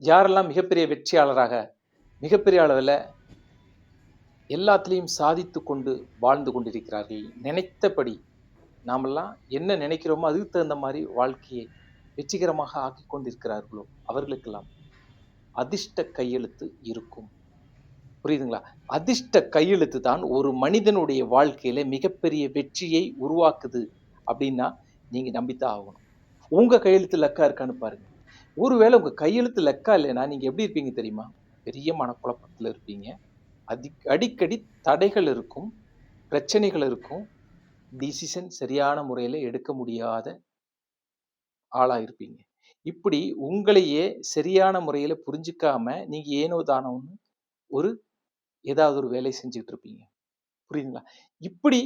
யாரெல்லாம் மிகப்பெரிய வெற்றியாளராக, மிகப்பெரிய அளவுல எல்லாத்திலயும் சாதித்துக் கொண்டு வாழ்ந்து கொண்டிருக்கிறார்கள். நினைத்தபடி நாமெல்லாம் என்ன நினைக்கிறோமோ அதுக்கு தகுந்த மாரி வாழ்க்கையை வெற்றிகரமாக ஆக்கிக் கொண்டிருக்கிறார்களோ, அவர்களுக்கெல்லாம் அதிர்ஷ்ட கையெழுத்து இருக்கும். புரியுதுங்களா? அதிர்ஷ்ட கையெழுத்து தான் ஒரு மனிதனுடைய வாழ்க்கையில மிகப்பெரிய வெற்றியை உருவாக்குது அப்படின்னா, நீங்க நம்பித்தான் ஆகணும். உங்க கையெழுத்து லக்கா இருக்கான்னு பாருங்க. ஒருவேளை உங்க கையெழுத்து லக்கா இல்லைன்னா, நீங்க எப்படி இருப்பீங்க தெரியுமா? பெரிய மனக்குழப்பத்துல இருப்பீங்க. அடிக்கடி தடைகள் இருக்கும், பிரச்சனைகள் இருக்கும். டிசிஷன் சரியான முறையில எடுக்க முடியாத ஆளா இருப்பீங்க. இப்படி உங்களையே சரியான முறையில புரிஞ்சுக்காம, நீங்க ஏனோ தானோன்னு ஒரு ஏதாவது ஒரு வேலைய செஞ்சுட்டு இருப்பீங்க. புரியுதுங்களா? இப்படி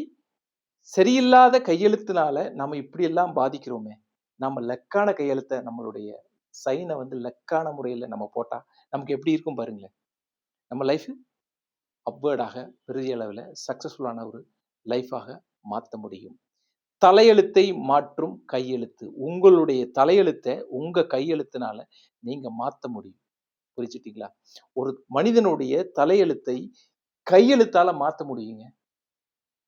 சரியில்லாத கையெழுத்துனால நம்ம இப்படியெல்லாம் பாதிக்கிறோமே! நம்ம லக்கான கையெழுத்த நம்மளுடைய சைன வந்து லக்கான முறையில நம்ம போட்டா, நமக்கு எப்படி இருக்கும் பாருங்களேன். நம்ம லைஃப் அப்வேர்டாக பெரிய அளவுல சக்சஸ்ஃபுல்லான ஒரு லைஃபாக மாத்த முடியும். தலையெழுத்தை மாற்றும் கையெழுத்து. உங்களுடைய தலையெழுத்த உங்க கையெழுத்துனால நீங்க மாத்த முடியும். புரிஞ்சுட்டீங்களா? ஒரு மனிதனுடைய தலையெழுத்தை கையெழுத்தால மாத்த முடியுங்க.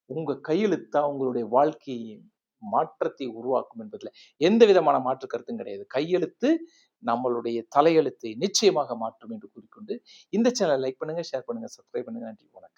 உங்க கையெழுத்து தான் உங்களுடைய வாழ்க்கையை மாற்றத்தை உருவாக்கும் என்பதுல எந்த விதமான மாற்று கருத்தும் கிடையாது. கையெழுத்து நம்மளுடைய தலையெழுத்தை நிச்சயமாக மாற்றும் என்று கூறிக்கொண்டு, இந்த சேனலை லைக் பண்ணுங்க, ஷேர் பண்ணுங்க, சப்ஸ்கிரைப் பண்ணுங்க. நன்றி. வணக்கம்.